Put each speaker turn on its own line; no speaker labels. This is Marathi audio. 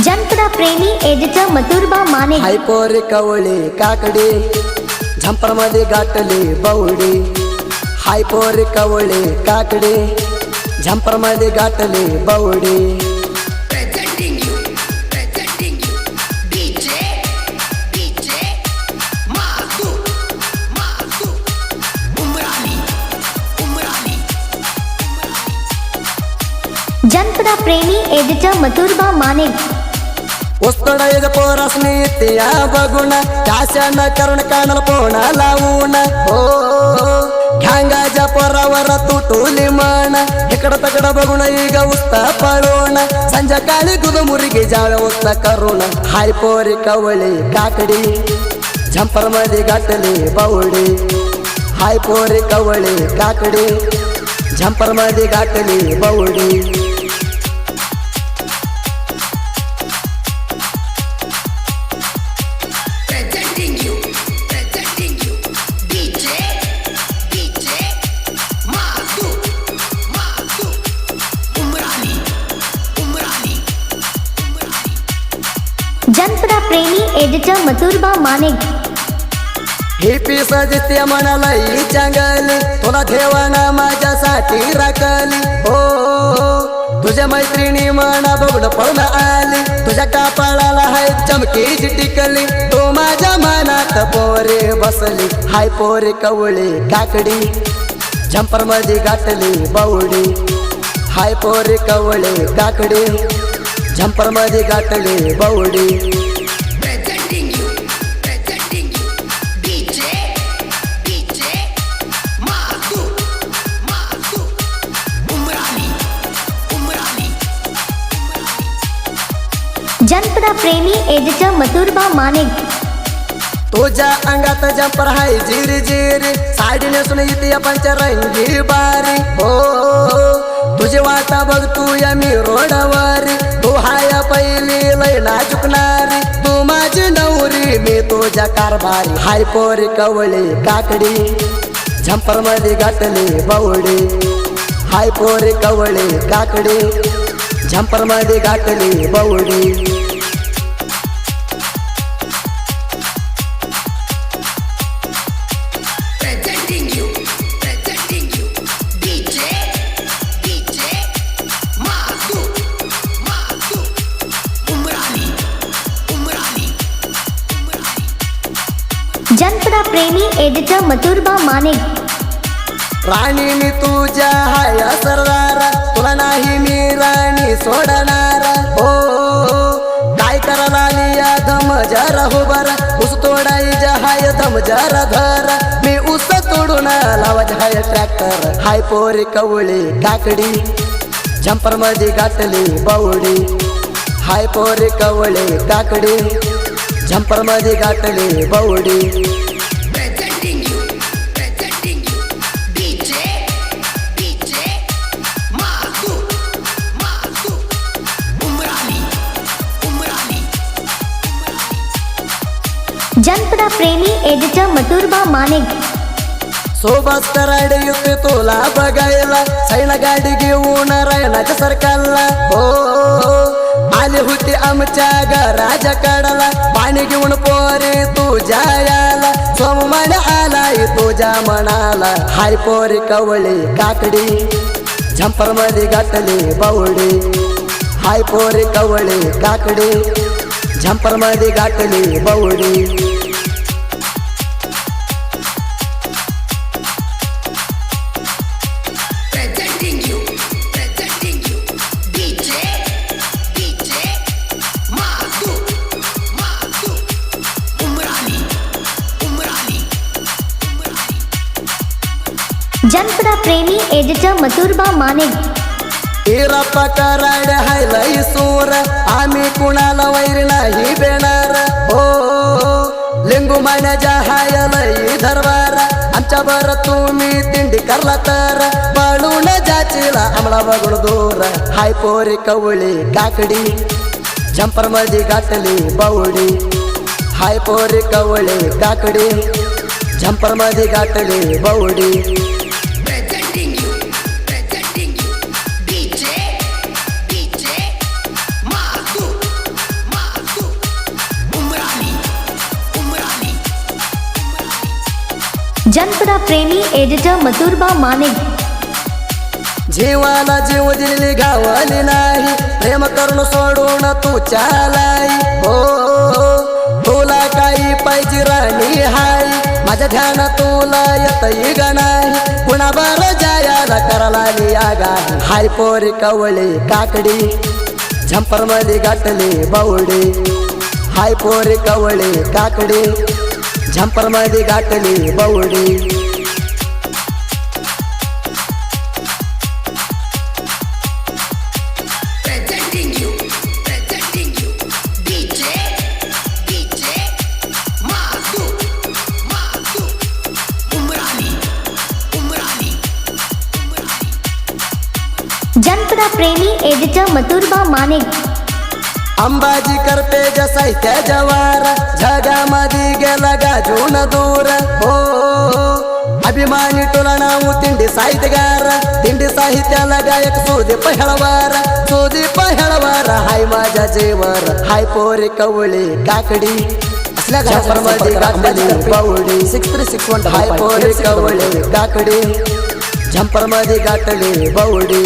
जनपदा प्रेमी एडिटर मथुरबा माने
हाय पोरे कवळे काकडे झंपरमध्ये गाठले बावडे हाय पोरे कवळे काकडे झंपरमध्ये गाठले बावडे
जनपदा प्रेमी एडिटर मथुरबा माने
वस्तुडा पोरासने त्या बघून काशान करण कानाला पोणा लावून हो घांगाच्या पोरावर तुटुली मन इकडं तकडं बघून इग उस्ता पळून संध्याकाळी दूध मुरगी जाळ उस्ता करून हाय पोरे कवळे काकडे झंपर मध्ये गाठले बावडे हाय पोरे कवळे काकडे झंपर मध्ये गाठले बावडे
जनपदा प्रेमी एडिटर मथुरबा माने
हे पीस दिसते मनाला ही चांगली तुला ठेवाना माझ्यासाठी राखली हो तुझ्या मैत्रिणी मना बघड पळून आली तुझ्या कापाळाला हाय चमकीची टिकली तो माझ्या मनात पोरे बसली हाय पोरे कवळे काकडी झंपर मध्ये गाठली बावडी हाय पोरे कवळे काकडी झंपर मध्ये गाठली बावडी
जनपदा प्रेमी एडिटर मथुरबा माने
तुझ्या अंगात जंपर हाय जिरी जिरी साडी नेसून येते पंचरंगी बारी हो तुझी वाटा बघ तू या मी रोडवारी तू हाय पहिली लय नाचुकणारी तू माझी नवरी मी तुझ्या कारभारी हाय पोरे कवळे काकडी झंपर मध्ये गाठले बावडे हाय पोरे कवळे काकडी झंपर मध्ये गाठले बावडे
जनपदा प्रेमी एडिटर मथुरबा माने
राणी मी तुझ्या हाय सरदार तुला नाही मी राणी सोडणार हो काय करायला लिया धम जरा हो बर ऊस तोडाई हाय धम जरा धर मी ऊस तोडून लावाय हाय ट्रॅक्टर हाय पोरे कवळे काकडी झंपर मध्ये गाठली बावडी हाय पोरे कवळे काकडी झंपर मध्ये गाठली बावडी
जनपदा प्रेमी एडिटर मथुरबा माने
सोबत कराडे येते तुला बघायला सैन गाडी घेऊन रायनाच्या सरकारला हो आले होते आमच्या घराच्या कडाला पाणी घेऊन पोरे तुझ्या याला सोमवार आलाय तुझ्या मनाला हाय पोरे कवळे काकडी झंपर मध्ये गाठले बावडे हाय पोरे कवळे काकडी झंपर मध्ये गाठले बावडे
जनपदा प्रेमी एडिटर मथुरबा माने
इरप्पा कराड हाय लई सूर आम्ही कुणाला वैर नाही बेणार हो लिंगू मान्याच्या हाय लई धरवार आमच्या बर तुम्ही तिंडी करला तर पळून जाचीला आम्हाला बघून दूर हाय पोरे कवळे काकडी झंपर मध्ये गाठली बावडी हाय पोरे कवळे काकडी झंपर मध्ये गाठली बावडी
प्रेमी एडिटर मथुरबा माने
जीवाला जीव दिली गावली नाही प्रेम करून सोडून तू चालाई हो तुला काही पाहिजे राणी हाय माझ्या ध्यान तुला येतही ग नाही पुन्हा बरं जायला करायला आगा हाय पोरी कवळी काकडी झंपर मध्ये गाठली बावडी हाय पोरी कवळी काकडी झंपर मध्ये गाठली बावडी
जनपदा प्रेमी एडिटर मथुरबा माने
अंबाजी करते साहित्य जवार जगामध्ये गेला गाजून दूर हो अभिमानी टोला नाव तिंडी साहित्यगार तिंडी साहित्याला गायक सुदीप हेळवार हाय माझ्या जेवर हाय पोरी कवळी काकडी मध्ये गाठली बावडी 6361 हाय पोरी कवळी काकडी झंपर मध्ये गाठली बावडी